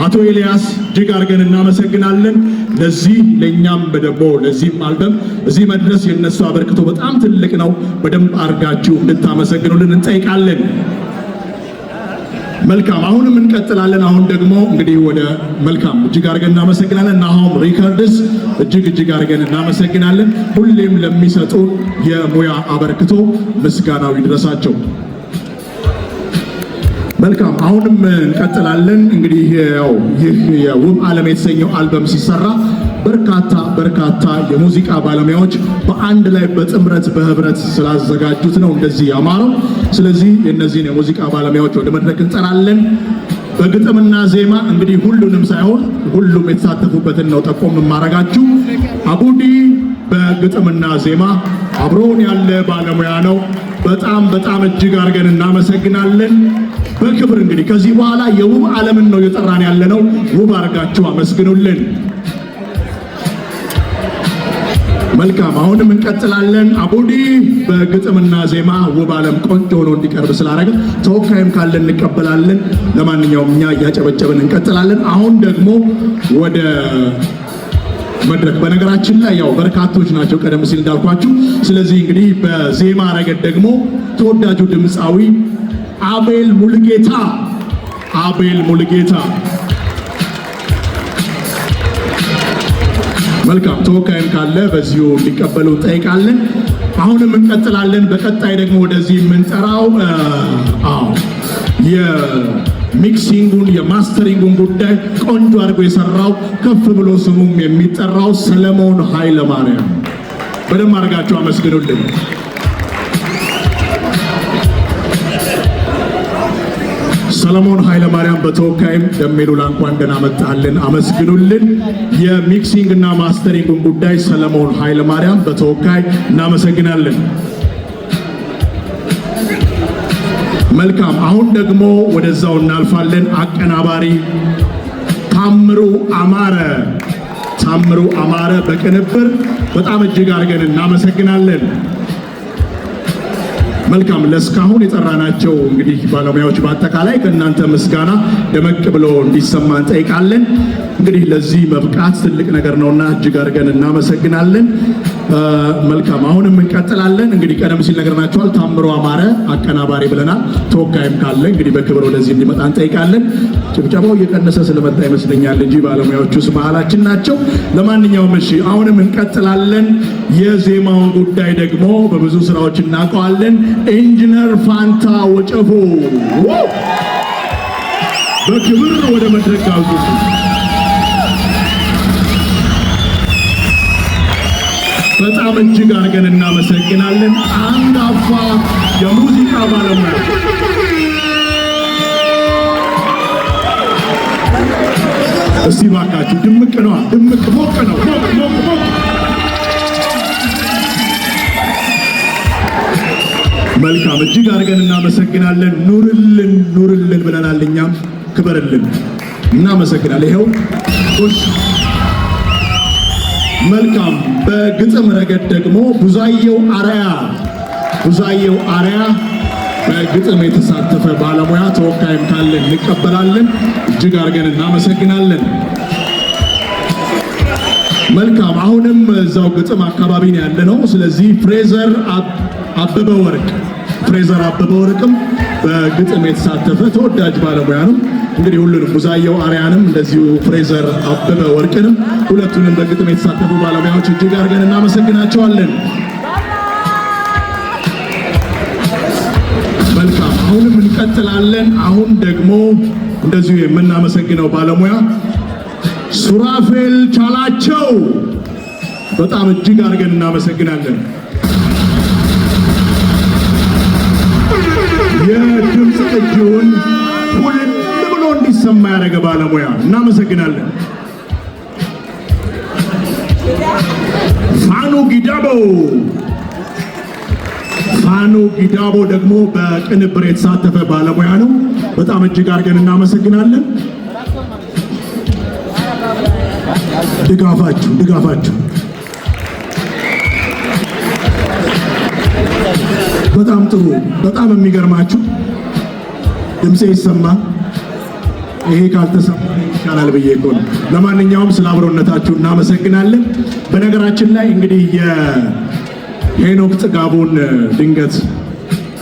አቶ ኤልያስ እጅግ አድርገን እናመሰግናለን። ለዚህ ለእኛም ደግሞ ለዚህም አልበም እዚህ መድረስ የነሱ አበርክቶ በጣም ትልቅ ነው። በደንብ አድርጋችሁ እንድታመሰግኑልን እንጠይቃለን። መልካም አሁንም እንቀጥላለን። አሁን ደግሞ እንግዲህ ወደ መልካም እጅግ አድርገን እናመሰግናለን። ናሆም ሪከርድስ እጅግ አድርገን እናመሰግናለን። ሁሌም ለሚሰጡ የሙያ አበርክቶ ምስጋናው ይድረሳቸው። መልካም አሁንም እንቀጥላለን። እንግዲህ ያው ይህ የውብ ዓለም የተሰኘው አልበም ሲሰራ በርካታ የሙዚቃ ባለሙያዎች በአንድ ላይ በጥምረት በህብረት ስላዘጋጁት ነው እንደዚህ ያማረው። ስለዚህ የእነዚህን የሙዚቃ ባለሙያዎች ወደ መድረክ እንጠራለን። በግጥምና ዜማ እንግዲህ ሁሉንም ሳይሆን ሁሉም የተሳተፉበትን ነው ጠቆም ማረጋችሁ። አቡዲ በግጥምና ዜማ አብሮን ያለ ባለሙያ ነው። በጣም እጅግ አድርገን እናመሰግናለን። በክብር እንግዲህ ከዚህ በኋላ የውብ ዓለምን ነው እየጠራን ያለነው። ውብ አድርጋችሁ አመስግኑልን። መልካም አሁንም እንቀጥላለን። አቡዲ በግጥምና ዜማ ውብ ዓለም ቆንጆ ሆኖ እንዲቀርብ ስላደረገ ተወካይም ካለ እንቀበላለን። ለማንኛውም እኛ እያጨበጨብን እንቀጥላለን። አሁን ደግሞ ወደ መድረክ በነገራችን ላይ ያው በርካቶች ናቸው ቀደም ሲል እንዳልኳችሁ። ስለዚህ እንግዲህ በዜማ ረገድ ደግሞ ተወዳጁ ድምፃዊ አቤል ሙሉጌታ መልካም ተወካይም ካለ በዚሁ እንዲቀበሉ እንጠይቃለን። አሁንም እንቀጥላለን። በቀጣይ ደግሞ ወደዚህ የምንጠራው የሚክሲንጉን የማስተሪንጉን ጉዳይ ቆንጆ አድርጎ የሰራው ከፍ ብሎ ስሙም የሚጠራው ሰለሞን ኃይለማርያም። በደንብ አድርጋችሁ አመስግኑልን። ሰለሞን ኃይለማርያም በተወካይም ደሜሉላ እንኳን ደህና መጣልን አመስግኑልን። የሚክሲንግ እና ማስተሪንጉን ጉዳይ ሰለሞን ኃይለማርያም በተወካይ እናመሰግናለን። መልካም አሁን ደግሞ ወደዛው እናልፋለን። አቀናባሪ ታምሩ አማረ በቅንብር በጣም እጅግ አድርገን እናመሰግናለን። መልካም ለስካሁን የጠራናቸው እንግዲህ ባለሙያዎች በአጠቃላይ ከእናንተ ምስጋና ደመቅ ብሎ እንዲሰማ እንጠይቃለን። እንግዲህ ለዚህ መብቃት ትልቅ ነገር ነውና እጅግ አድርገን እናመሰግናለን። መልካም አሁንም እንቀጥላለን። እንግዲህ ቀደም ሲል ነገርናቸዋል። ታምሮ አማረ አቀናባሪ ብለናል። ተወካይም ካለ እንግዲህ በክብር ወደዚህ እንዲመጣ እንጠይቃለን። ጭብጨባው እየቀነሰ ስለመጣ ይመስለኛል እንጂ ባለሙያዎቹስ መሀላችን ናቸው። ለማንኛውም እሺ አሁንም እንቀጥላለን። የዜማውን ጉዳይ ደግሞ በብዙ ስራዎች እናውቀዋለን። ኢንጂነር ፋንታ ወጨፎ በክብር ወደ መድረክ ጋብዙ። በጣም እጅግ አድርገን እናመሰግናለን። አንጋፋ የሙዚቃ ባለሙያ እስቲ ባካችሁ ድምቅ ነው፣ ድምቅ ሞቅ ነው፣ ሞቅ መልካም እጅግ አድርገን እናመሰግናለን። ኑርልን ብለናል። እኛም ክበርልን እናመሰግናለን። ይሄው መልካም በግጥም ረገድ ደግሞ ቡዛየው አርያ በግጥም የተሳተፈ ባለሙያ ተወካይም ካለ እንቀበላለን። እጅግ አድርገን እናመሰግናለን። መልካም አሁንም እዛው ግጥም አካባቢ ነው ያለነው። ስለዚህ ፍሬዘር አበበ ወርቅም በግጥም የተሳተፈ ተወዳጅ ባለሙያ ነው። እንግዲህ ሁሉንም ቡዛየው አርያንም እንደዚሁ ፍሬዘር አበበ ወርቅንም ሁለቱንም በግጥም የተሳተፉ ባለሙያዎች እጅግ አድርገን እናመሰግናቸዋለን። መልካም አሁንም እንቀጥላለን። አሁን ደግሞ እንደዚሁ የምናመሰግነው ባለሙያ ሱራፌል ቻላቸው በጣም እጅግ አድርገን እናመሰግናለን። የድምፅ ቅጂውን ሁሉን ብሎ እንዲሰማ ያደረገ ባለሙያ እናመሰግናለን። ፋኑ ጊዳቦ ደግሞ በቅንብር የተሳተፈ ባለሙያ ነው። በጣም እጅግ አድርገን እናመሰግናለን። ድጋፋችሁ በጣም ጥሩ። በጣም የሚገርማችሁ ድምጼ ይሰማል። ይሄ ካልተሰማ ይሻላል ብዬ እኮ ነው። ለማንኛውም ስለ አብሮነታችሁ እናመሰግናለን። በነገራችን ላይ እንግዲህ የሄኖክ ጥጋቡን ድንገት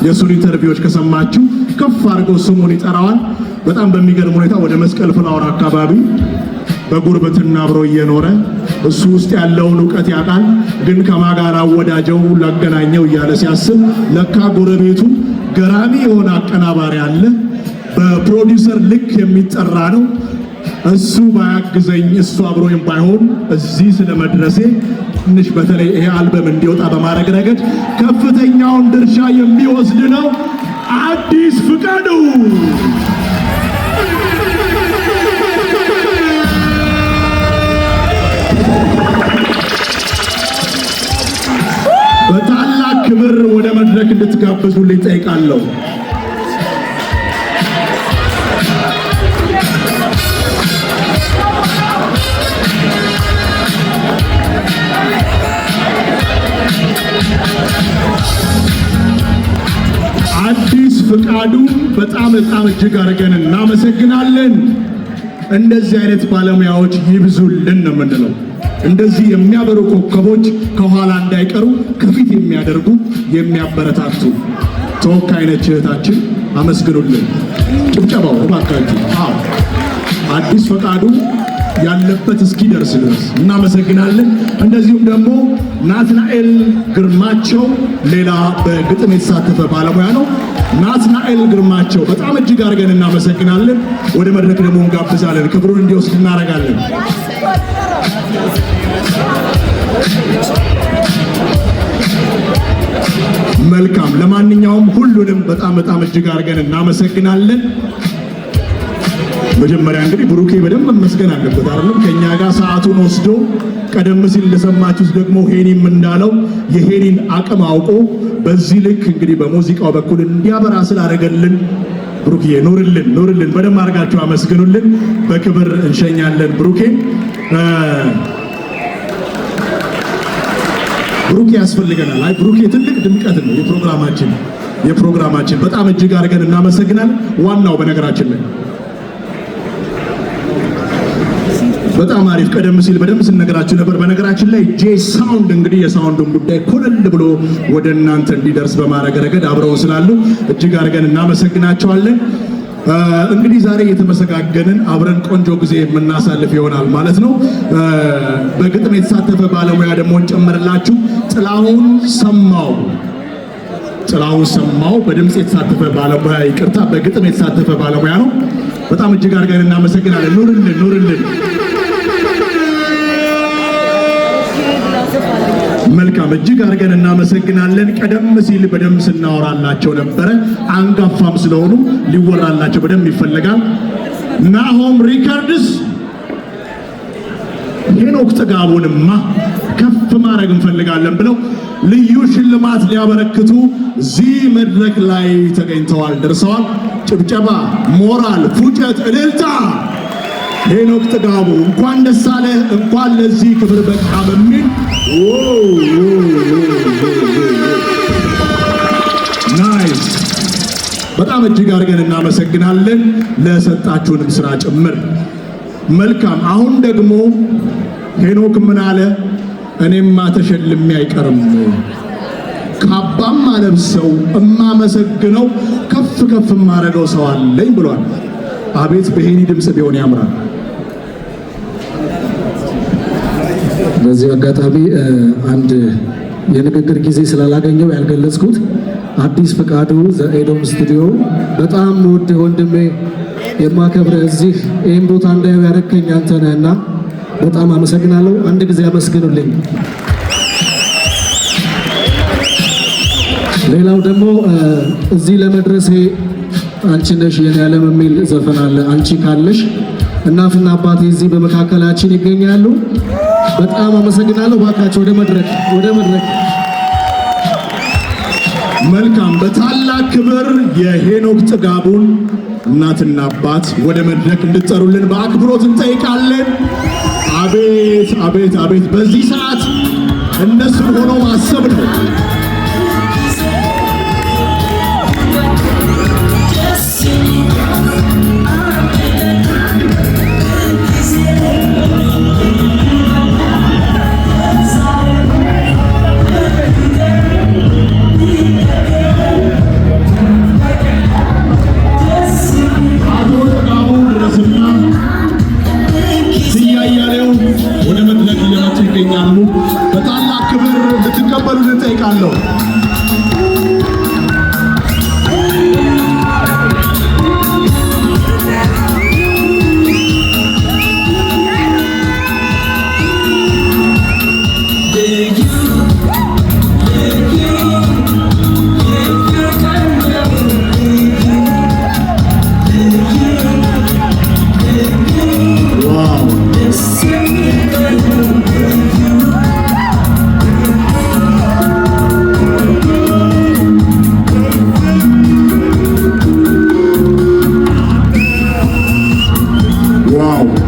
የሱን ኢንተርቪዎች ከሰማችሁ ከፍ አድርገው ስሙን ይጠራዋል። በጣም በሚገርም ሁኔታ ወደ መስቀል ፍላወር አካባቢ በጉርብትና አብሮ እየኖረ እሱ ውስጥ ያለውን ዕውቀት ያውቃል። ግን ከማጋር አወዳጀው ላገናኘው እያለ ሲያስብ ለካ ጎረቤቱ ገራሚ የሆነ አቀናባሪ አለ፣ በፕሮዲውሰር ልክ የሚጠራ ነው። እሱ ባያግዘኝ እሱ አብሮኝ ባይሆን እዚህ ስለመድረሴ ትንሽ በተለይ ይሄ አልበም እንዲወጣ በማድረግ ረገድ ከፍተኛውን ድርሻ የሚወስድ ነው አዲስ ፍቃዱ። በታላቅ ክብር ወደ መድረክ እንድትጋብዙልኝ ጠይቃለሁ። አዲስ ፍቃዱ በጣም እጅግ አድርገን እናመሰግናለን። እንደዚህ አይነት ባለሙያዎች ይብዙልን ነው የምንለው። እንደዚህ የሚያበሩ ኮከቦች ከኋላ እንዳይቀሩ ከፊት የሚያደርጉ የሚያበረታቱ ተወካይ ነች እህታችን። አመስግኑልን። ጭብጨባው እባካችሁ። አዲስ ፈቃዱ ያለበት እስኪደርስ ድረስ እናመሰግናለን። እንደዚሁም ደግሞ ናትናኤል ግርማቸው ሌላ በግጥም የተሳተፈ ባለሙያ ነው። ናትናኤል ግርማቸው በጣም እጅግ አድርገን እናመሰግናለን። ወደ መድረክ ደግሞ እንጋብዛለን። ክብሩን እንዲወስድ እናደርጋለን። መልካም። ለማንኛውም ሁሉንም በጣም እጅግ አድርገን እናመሰግናለን። መጀመሪያ እንግዲህ ብሩኬ በደንብ መስገን አለበት አይደለም? ከኛ ጋር ሰዓቱን ወስዶ ቀደም ሲል ለሰማችሁት ደግሞ ሄኒም እንዳለው የሄኒን አቅም አውቆ በዚህ ልክ እንግዲህ በሙዚቃው በኩል እንዲያበራ ስላደረገልን ብሩኬ ኑርልን። በደንብ አድርጋችሁ አመስግኑልን። በክብር እንሸኛለን ብሩኬ። ብሩኬ ያስፈልገናል። አይ ብሩኬ ትልቅ ድምቀት ነው የፕሮግራማችን በጣም እጅግ አድርገን እናመሰግናለን። ዋናው በነገራችን ላይ በጣም አሪፍ ቀደም ሲል በደንብ ስንነግራችሁ ነበር። በነገራችን ላይ ጄ ሳውንድ እንግዲህ የሳውንዱን ጉዳይ ኮለል ብሎ ወደ እናንተ እንዲደርስ በማድረግ ረገድ አብረው ስላሉ እጅግ አድርገን እናመሰግናቸዋለን። እንግዲህ ዛሬ የተመሰጋገንን አብረን ቆንጆ ጊዜ የምናሳልፍ ይሆናል ማለት ነው። በግጥም የተሳተፈ ባለሙያ ደግሞ እንጨምርላችሁ። ጥላሁን ሰማው በድምጽ የተሳተፈ ባለሙያ ይቅርታ፣ በግጥም የተሳተፈ ባለሙያ ነው። በጣም እጅግ አድርገን እናመሰግናለን። ኑርልን። መልካም እጅግ አድርገን እናመሰግናለን። ቀደም ሲል በደንብ ስናወራላቸው ነበረ። አንጋፋም ስለሆኑ ሊወራላቸው በደንብ ይፈልጋል። ናሆም ሪከርድስ ሄኖክ ጥጋቡንማ ከፍ ማድረግ እንፈልጋለን ብለው ልዩ ሽልማት ሊያበረክቱ እዚህ መድረክ ላይ ተገኝተዋል፣ ደርሰዋል። ጭብጨባ፣ ሞራል፣ ፉጨት፣ እልልታ። ሄኖክ ጥጋቡ እንኳን ደስ አለህ፣ እንኳን ለዚህ ክብር በቃ በሚል ናይስ። በጣም እጅግ አድርገን እናመሰግናለን ለሰጣችሁንም ስራ ጭምር። መልካም። አሁን ደግሞ ሄኖክ ምን አለ? እኔማ ተሸልሜ አይቀርም ካባም አለብሰው እማመሰግነው ከፍ ማረገው ሰው አለኝ ብሏል። አቤት በሄኒ ድምጽ ቢሆን ያምራል። በዚህ አጋጣሚ አንድ የንግግር ጊዜ ስላላገኘው ያልገለጽኩት አዲስ ፈቃዱ ዘኤዶም ስቱዲዮ በጣም ውድ ወንድሜ የማከብረ እዚህ ይህን ቦታ እንዳየው ያረከኝ አንተ ነህና በጣም አመሰግናለሁ። አንድ ጊዜ አመስግኑልኝ። ሌላው ደግሞ እዚህ ለመድረሴ አንቺ ነሽ የኔ ዓለም የሚል ዘፈን አለ። አንቺ ካለሽ እናትና አባቴ እዚህ በመካከላችን ይገኛሉ። በጣም አመሰግናለሁ። ባካችሁ ወደ መድረክ መልካም። በታላቅ ክብር የሄኖክ ጥጋቡን እናትና አባት ወደ መድረክ እንድትጠሩልን በአክብሮት እንጠይቃለን። አቤት በዚህ ሰዓት እነሱ ሆኖ ማሰብ ነው። በታላቅ ክብር ልትቀበሉን እንጠይቃለሁ።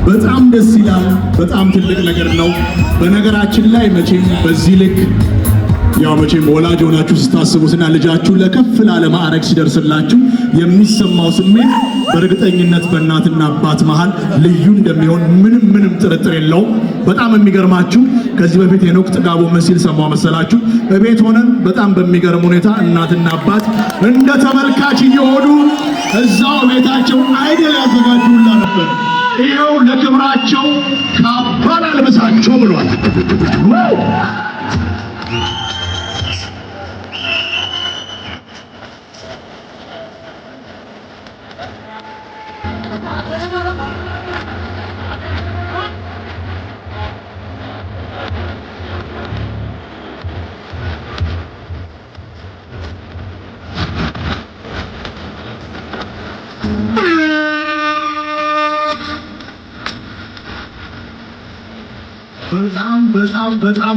በጣም ደስ ይላል። በጣም ትልቅ ነገር ነው። በነገራችን ላይ መቼም በዚህ ልክ መቼም ወላጅ ሆናችሁ ስታስቡትና ልጃችሁ ለከፍ ላለ ማዕረግ ሲደርስላችሁ የሚሰማው ስሜት በእርግጠኝነት በእናትና አባት መሃል ልዩ እንደሚሆን ምንም ጥርጥር የለውም። በጣም የሚገርማችሁ ከዚህ በፊት ሄኖክ ጥጋቡ መሲል ሰማው መሰላችሁ በቤት ሆነን በጣም በሚገርም ሁኔታ እናትና አባት እንደ ተመልካች እየሆኑ እዛው ቤታቸው አይደል ያዘጋጁላ ነበር። ይኸው ለክብራቸው ካባን አልበሳቸው ብሏል።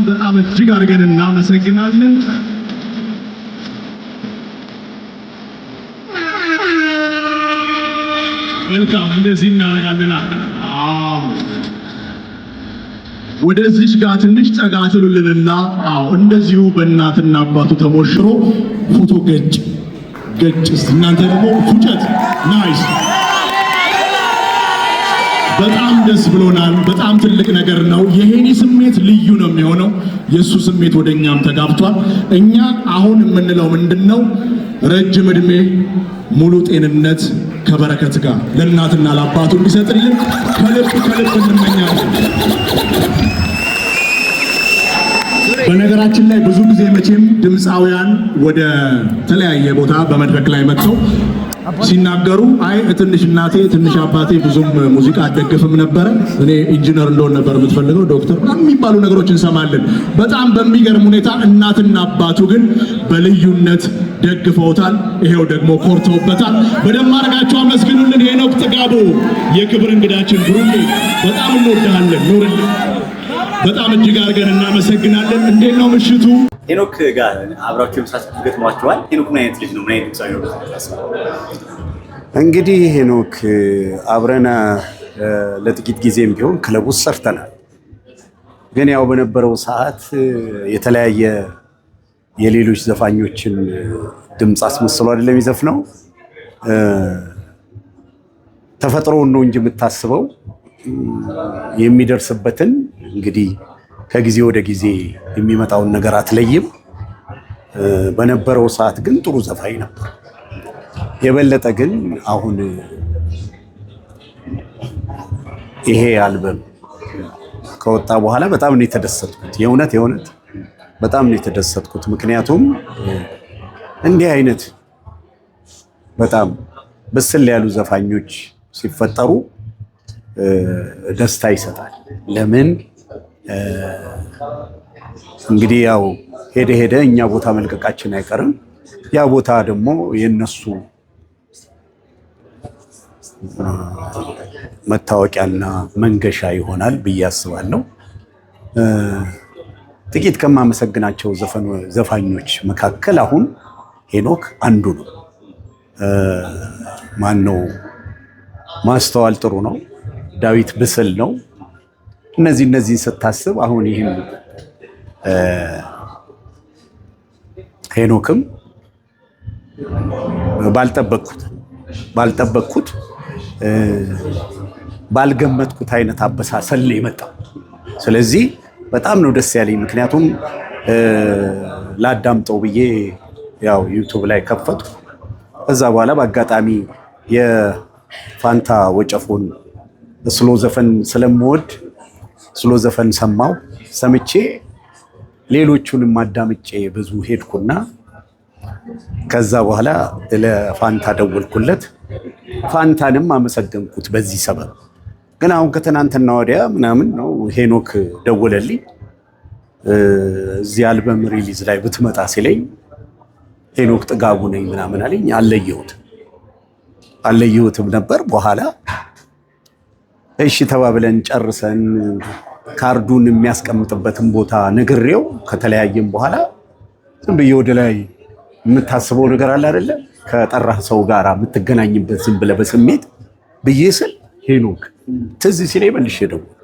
በጣም እጅግ አድርገን እናመሰግናለን። መልካም እንደዚህ እናደርጋለን። ወደዚህ ጋር ትንሽ ጠጋ ትሉልንና እንደዚሁ በእናትና አባቱ ተሞሽሮ ፎቶ ገጭ እናንተ ደግሞ ፉጨት ናይስ። በጣም ደስ ብሎናል። በጣም ትልቅ ነገር ነው። የሄኒ ስሜት ልዩ ነው የሚሆነው። የሱ ስሜት ወደኛም ተጋብቷል። እኛ አሁን የምንለው ምንድነው? ረጅም እድሜ ሙሉ ጤንነት ከበረከት ጋር ለእናትና ለአባቱ እንዲሰጥልን ከልብ እንመኛለን። በነገራችን ላይ ብዙ ጊዜ መቼም ድምፃውያን ወደ ተለያየ ቦታ በመድረክ ላይ መጥተው ሲናገሩ አይ ትንሽ እናቴ ትንሽ አባቴ ብዙም ሙዚቃ አደግፍም ነበረ፣ እኔ ኢንጂነር እንደሆነ ነበር የምትፈልገው ዶክተር የሚባሉ ነገሮች እንሰማለን። በጣም በሚገርም ሁኔታ እናትና አባቱ ግን በልዩነት ደግፈውታል። ይሄው ደግሞ ኮርተውበታል። በደም አድርጋችሁ አመስግኑልን። ሄኖክ ጥጋቡ የክብር እንግዳችን ብሩሌ በጣም እንወዳለን። ኑርልን። በጣም እጅግ አድርገን እናመሰግናለን። እንዴት ነው ምሽቱ? ሄኖክ ጋር አብራችሁ የምሳሰሉ ገጥሟቸዋል። ሄኖክ ምን አይነት ልጅ ነው? ምን አይነት ሰው ነው? እንግዲህ ሄኖክ አብረን ለጥቂት ጊዜም ቢሆን ክለብ ውስጥ ሰርተናል። ግን ያው በነበረው ሰዓት የተለያየ የሌሎች ዘፋኞችን ድምፅ አስመስሎ አይደለም የሚዘፍነው። ተፈጥሮውን ነው እንጂ የምታስበው የሚደርስበትን እንግዲህ ከጊዜ ወደ ጊዜ የሚመጣውን ነገር አትለይም። በነበረው ሰዓት ግን ጥሩ ዘፋኝ ነበር። የበለጠ ግን አሁን ይሄ አልበም ከወጣ በኋላ በጣም ነው የተደሰትኩት። የእውነት በጣም ነው የተደሰትኩት። ምክንያቱም እንዲህ አይነት በጣም በስል ያሉ ዘፋኞች ሲፈጠሩ ደስታ ይሰጣል። ለምን እንግዲህ ያው ሄደ እኛ ቦታ መልቀቃችን አይቀርም። ያ ቦታ ደግሞ የነሱ መታወቂያና መንገሻ ይሆናል ብዬ አስባለሁ። ጥቂት ከማመሰግናቸው ዘፋኞች መካከል አሁን ሄኖክ አንዱ ነው። ማነው? ማስተዋል ጥሩ ነው። ዳዊት ብስል ነው። እነዚህን ስታስብ አሁን ይህን ሄኖክም ባልጠበቅኩት ባልገመትኩት አይነት አበሳሰል ነው የመጣው። ስለዚህ በጣም ነው ደስ ያለኝ። ምክንያቱም ላዳምጠው ብዬ ያው ዩቲዩብ ላይ ከፈትኩ። ከዛ በኋላ በአጋጣሚ የፋንታ ወጨፎን ስሎ ዘፈን ስለምወድ ስሎ ዘፈን ሰምቼ ሌሎቹንም አዳምጬ ብዙ ሄድኩና ከዛ በኋላ ለፋንታ ደወልኩለት። ፋንታንም አመሰገንኩት በዚህ ሰበብ። ግን አሁን ከትናንትና ወዲያ ምናምን ነው ሄኖክ ደወለልኝ። እዚህ አልበም ሪሊዝ ላይ ብትመጣ ሲለኝ ሄኖክ ጥጋቡ ነኝ ምናምን አለኝ። አለየሁትም ነበር። በኋላ እሺ ተባብለን ጨርሰን ካርዱን የሚያስቀምጥበትን ቦታ ነግሬው ከተለያየም በኋላ ዝም ብዬ ወደ ላይ የምታስበው ነገር አለ አይደለ? ከጠራህ ሰው ጋር የምትገናኝበት ዝም ብለህ በስሜት ብዬ ስል ሄኖክ ትዝ ሲለኝ መልሼ ደወልኩ።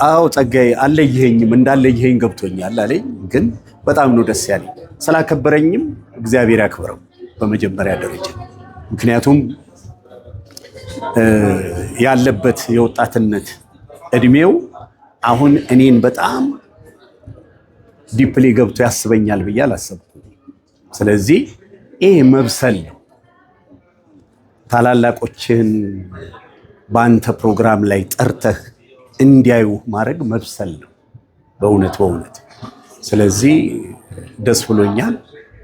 አዎ ጸጋዬ አለየኸኝም፣ እንዳለየኸኝ ገብቶኛል አለኝ። ግን በጣም ነው ደስ ያለኝ። ስላከበረኝም እግዚአብሔር ያክብረው በመጀመሪያ ደረጃ። ምክንያቱም ያለበት የወጣትነት እድሜው አሁን እኔን በጣም ዲፕሊ ገብቶ ያስበኛል ብዬ አላሰብኩም። ስለዚህ ይሄ መብሰል ነው። ታላላቆችን በአንተ ፕሮግራም ላይ ጠርተህ እንዲያዩ ማድረግ መብሰል ነው በእውነት። ስለዚህ ደስ ብሎኛል።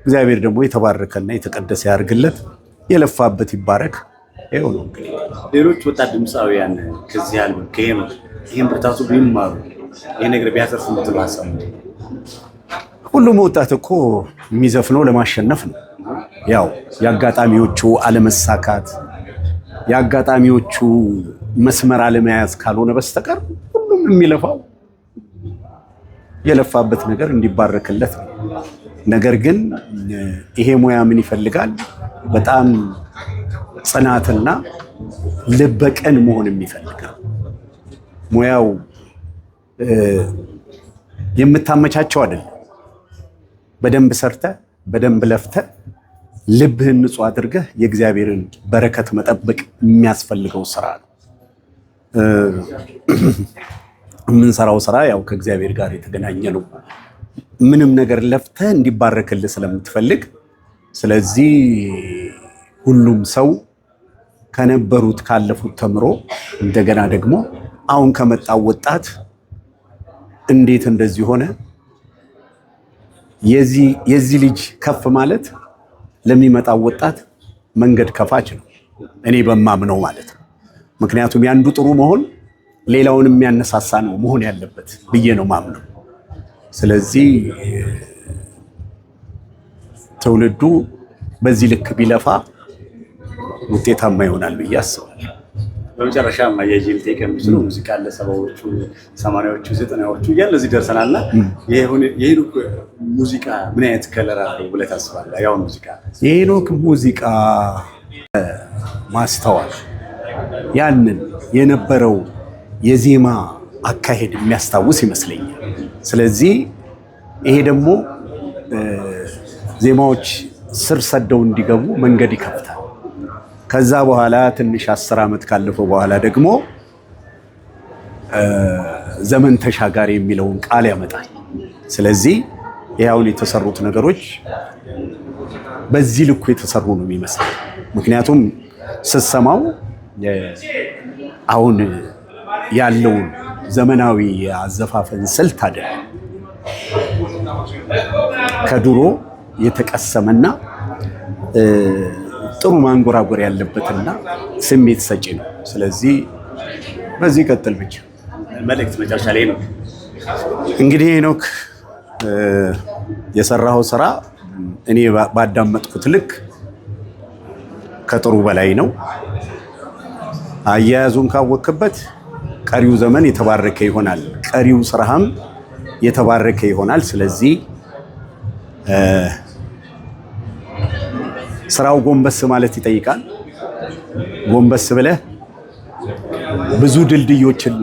እግዚአብሔር ደግሞ የተባረከና የተቀደሰ ያርግለት፣ የለፋበት ይባረክ። ይኸው ነው እንግዲህ ሌሎች ወጣት ድምፃውያን ከዚህ አልበም ከሄኖክ ይህን ብርታቱ ቢማሩ ይህ ነገር ቢያተርፍ ምትሉ ሀሳብ? ሁሉም ወጣት እኮ የሚዘፍነው ለማሸነፍ ነው። ያው የአጋጣሚዎቹ አለመሳካት የአጋጣሚዎቹ መስመር አለመያዝ ካልሆነ በስተቀር ሁሉም የሚለፋው የለፋበት ነገር እንዲባረክለት ነው። ነገር ግን ይሄ ሙያ ምን ይፈልጋል? በጣም ጽናትና ልበቀን መሆንም ይፈልጋል። ሙያው የምታመቻቸው አይደለም። በደንብ ሰርተ በደንብ ለፍተ ልብህን ንጹህ አድርገህ የእግዚአብሔርን በረከት መጠበቅ የሚያስፈልገው ስራ ነው። የምንሰራው ስራ ያው ከእግዚአብሔር ጋር የተገናኘ ነው። ምንም ነገር ለፍተህ እንዲባረክልህ ስለምትፈልግ፣ ስለዚህ ሁሉም ሰው ከነበሩት ካለፉት ተምሮ እንደገና ደግሞ አሁን ከመጣው ወጣት እንዴት እንደዚህ ሆነ፣ የዚህ ልጅ ከፍ ማለት ለሚመጣው ወጣት መንገድ ከፋች ነው፣ እኔ በማምነው ማለት ነው። ምክንያቱም ያንዱ ጥሩ መሆን ሌላውን የሚያነሳሳ ነው መሆን ያለበት ብዬ ነው ማምነው። ስለዚህ ትውልዱ በዚህ ልክ ቢለፋ ውጤታማ ይሆናል ብዬ አስባለሁ። በመጨረሻ ማያጅል ተቀምጥሉ ሙዚቃ ለሰባዎቹ 80ዎቹ 90ዎቹ እያለ እዚህ ደርሰናልና የሄኖክ ሙዚቃ ምን አይነት ከለር አለው ብለህ ታስባለህ? ያው ሙዚቃ የሄኖክ ሙዚቃ ማስተዋል ያንን የነበረው የዜማ አካሄድ የሚያስታውስ ይመስለኛል። ስለዚህ ይሄ ደግሞ ዜማዎች ስር ሰደው እንዲገቡ መንገድ ይከፍታል። ከዛ በኋላ ትንሽ 10 ዓመት ካለፈው በኋላ ደግሞ ዘመን ተሻጋሪ የሚለውን ቃል ያመጣል። ስለዚህ ያውን የተሰሩት ነገሮች በዚህ ልኩ የተሰሩ ነው የሚመስለው። ምክንያቱም ስትሰማው አሁን ያለውን ዘመናዊ የአዘፋፈን ስልት አይደለም፣ ከድሮ የተቀሰመና ጥሩ ማንጎራጎር ያለበትና ስሜት ሰጪ ነው። ስለዚህ በዚህ ቀጥል ብቻ። መልእክት መጨረሻ ላይ ነው እንግዲህ ሄኖክ የሰራው ስራ እኔ ባዳመጥኩት ልክ ከጥሩ በላይ ነው። አያያዙን ካወቅበት ቀሪው ዘመን የተባረከ ይሆናል፣ ቀሪው ስራህም የተባረከ ይሆናል። ስለዚህ ስራው ጎንበስ ማለት ይጠይቃል። ጎንበስ ብለህ ብዙ ድልድዮችን